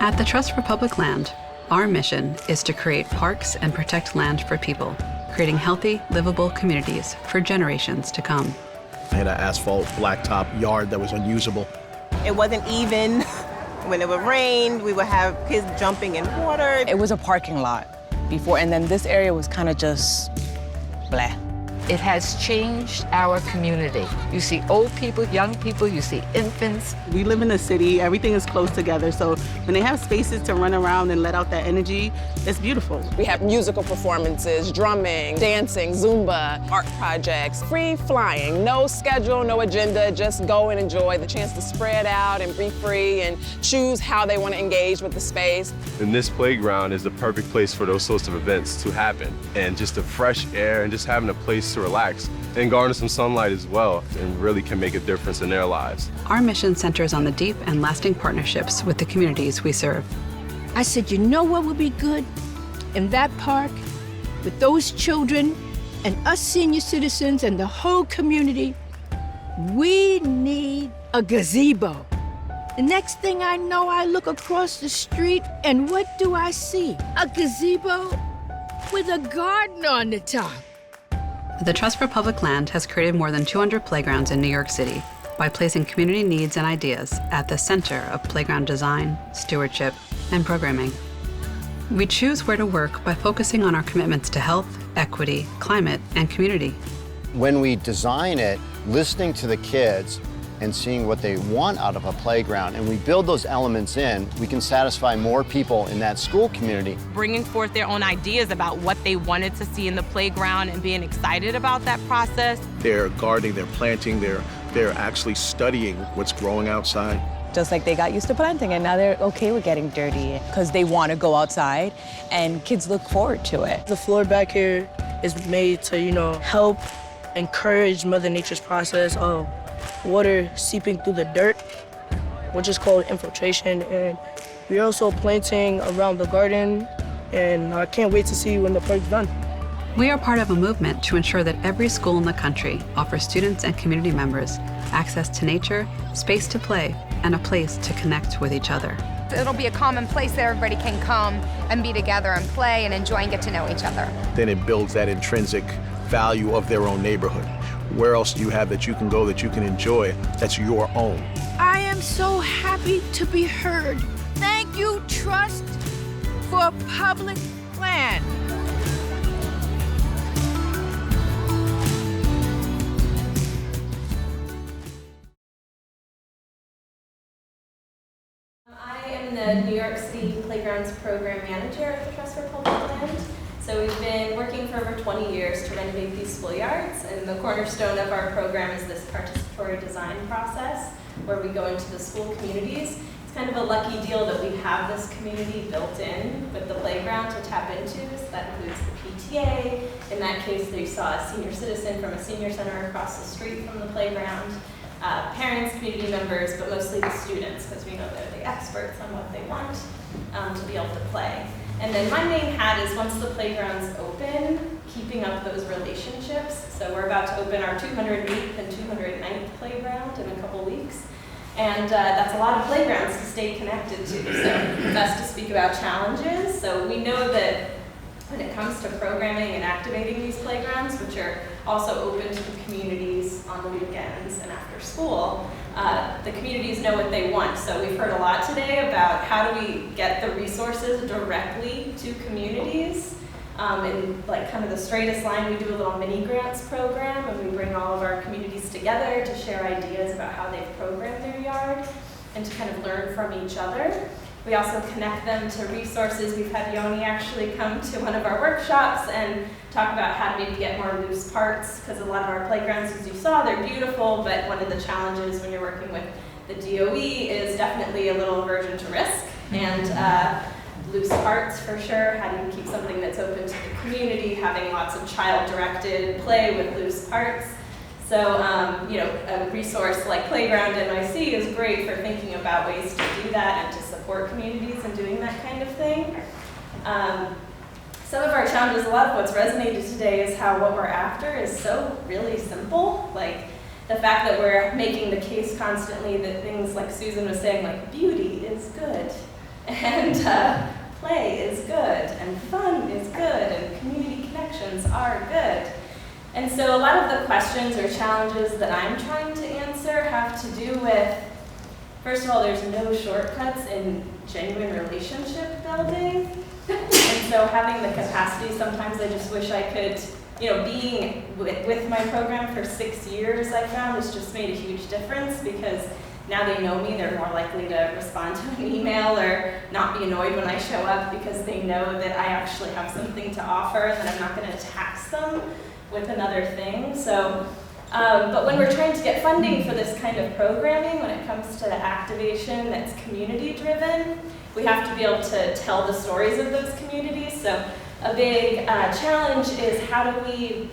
At the Trust for Public Land, our mission is to create parks and protect land for people, creating healthy, livable communities for generations to come. I had an asphalt blacktop yard that was unusable. It wasn't even. When it would rain, we would have kids jumping in water. It was a parking lot before, and then this area was kind of just blah. It has changed our community. You see old people, young people, you see infants. We live in a city, everything is close together, so when they have spaces to run around and let out that energy, it's beautiful. We have musical performances, drumming, dancing, Zumba, art projects, free flying, no schedule, no agenda, just go and enjoy the chance to spread out and be free and choose how they want to engage with the space. And this playground is the perfect place for those sorts of events to happen. And just the fresh air and just having a place to relax and garner some sunlight as well, and really can make a difference in their lives. Our mission centers on the deep and lasting partnerships with the communities we serve. I said, you know what would be good? In that park, with those children and us senior citizens and the whole community, we need a gazebo. The next thing I know, I look across the street and what do I see? A gazebo with a garden on the top. The Trust for Public Land has created more than 200 playgrounds in New York City by placing community needs and ideas at the center of playground design, stewardship, and programming. We choose where to work by focusing on our commitments to health, equity, climate, and community. When we design it, listening to the kids and seeing what they want out of a playground, and we build those elements in, we can satisfy more people in that school community. Bringing forth their own ideas about what they wanted to see in the playground and being excited about that process. They're gardening, they're planting, they're actually studying what's growing outside. Just like they got used to planting, and now they're okay with getting dirty because they want to go outside, and kids look forward to it. The floor back here is made to, help encourage Mother Nature's process of water seeping through the dirt, which is called infiltration. And we're also planting around the garden, and I can't wait to see when the park's done. We are part of a movement to ensure that every school in the country offers students and community members access to nature, space to play, and a place to connect with each other. It'll be a common place that everybody can come and be together and play and enjoy and get to know each other. Then it builds that intrinsic value of their own neighborhood. Where else do you have that you can go, that you can enjoy, that's your own? I am so happy to be heard. Thank you, Trust for Public Land. I am the New York City Playgrounds Program Manager at the Trust for Public Land. So we've been working for over 20 years to renovate these schoolyards, and the cornerstone of our program is this participatory design process where we go into the school communities. It's kind of a lucky deal that we have this community built in with the playground to tap into. So that includes the PTA. In that case, they saw a senior citizen from a senior center across the street from the playground. Parents, community members, but mostly the students, because we know they're the experts on what they want to be able to play. And then my main hat is, once the playground's open, keeping up those relationships. So we're about to open our 208th and 209th playground in a couple weeks. And that's a lot of playgrounds to stay connected to. So best to speak about challenges. So we know that when it comes to programming and activating these playgrounds, which are also open to the communities on the weekends and after school, the communities know what they want. So we've heard a lot today about how do we get the resources directly to communities. In like kind of the straightest line, we do a little mini grants program, and we bring all of our communities together to share ideas about how they've programmed their yard and to kind of learn from each other. We also connect them to resources. We've had Yoni actually come to one of our workshops and talk about how to maybe get more loose parts, because a lot of our playgrounds, as you saw, they're beautiful, but one of the challenges when you're working with the DOE is definitely a little aversion to risk and loose parts for sure. How do you keep something that's open to the community, having lots of child-directed play with loose parts? So, a resource like Playground NYC is great for thinking about ways to do that and to support communities in doing that kind of thing. Some of our challenges, a lot of what's resonated today is how what we're after is so really simple. Like the fact that we're making the case constantly that things like Susan was saying, like beauty is good. and play is good, and fun is good, and community connections are good. And so a lot of the questions or challenges that I'm trying to answer have to do with, first of all, there's no shortcuts in genuine relationship building. And so having the capacity, sometimes I just wish I could, being with my program for 6 years, I found has just made a huge difference, because now they know me, they're more likely to respond to an email or not be annoyed when I show up, because they know that I actually have something to offer and that I'm not going to tax them with another thing. So, but when we're trying to get funding for this kind of programming, when it comes to the activation that's community driven, we have to be able to tell the stories of those communities. So a big challenge is, how do we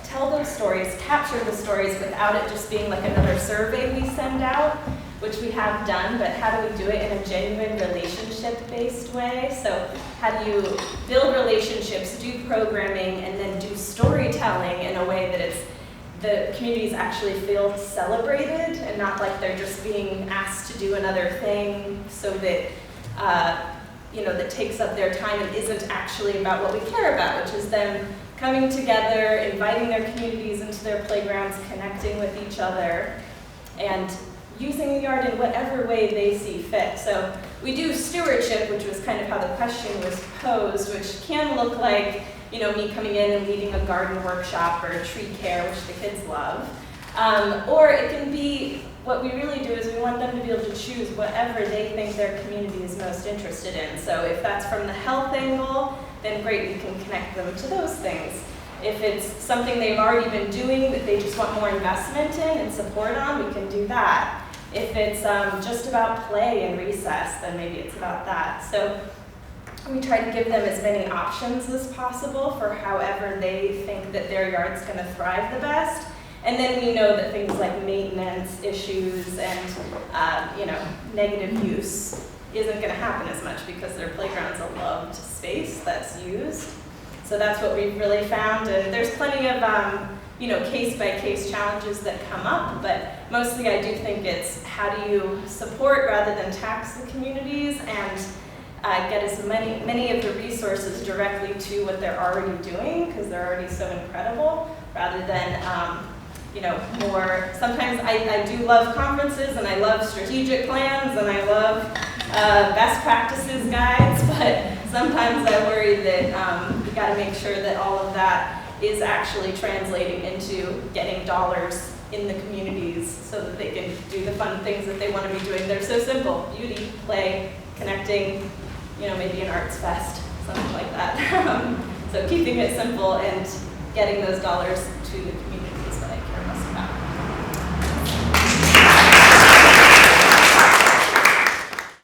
tell those stories, capture the stories without it just being like another survey we send out, which we have done, but how do we do it in a genuine relationship-based way? So how do you build relationships, do programming, and then do storytelling in a way that the communities actually feel celebrated and not like they're just being asked to do another thing, so that that takes up their time and isn't actually about what we care about, which is them coming together, inviting their communities into their playgrounds, connecting with each other, and using the yard in whatever way they see fit. So we do stewardship, which was kind of how the question was posed, which can look like, me coming in and leading a garden workshop or tree care, which the kids love. Or it can be, what we really do is we want them to be able to choose whatever they think their community is most interested in. So if that's from the health angle, then great, we can connect them to those things. If it's something they've already been doing that they just want more investment in and support on, we can do that. If it's just about play and recess, then maybe it's about that. So we try to give them as many options as possible for however they think that their yard's going to thrive the best. And then we know that things like maintenance issues and negative use isn't going to happen as much, because their playground's a loved space that's used. So that's what we've really found. And there's plenty of case-by-case challenges that come up, but mostly I do think it's, how do you support rather than tax the communities, and get as many of the resources directly to what they're already doing, because they're already so incredible, rather than more. Sometimes I do love conferences, and I love strategic plans, and I love best practices guides, but sometimes I worry that you got to make sure that all of that is actually translating into getting dollars in the communities, so that they can do the fun things that they want to be doing. They're so simple: beauty, play, connecting, maybe an arts fest, something like that. So keeping it simple and getting those dollars to the community.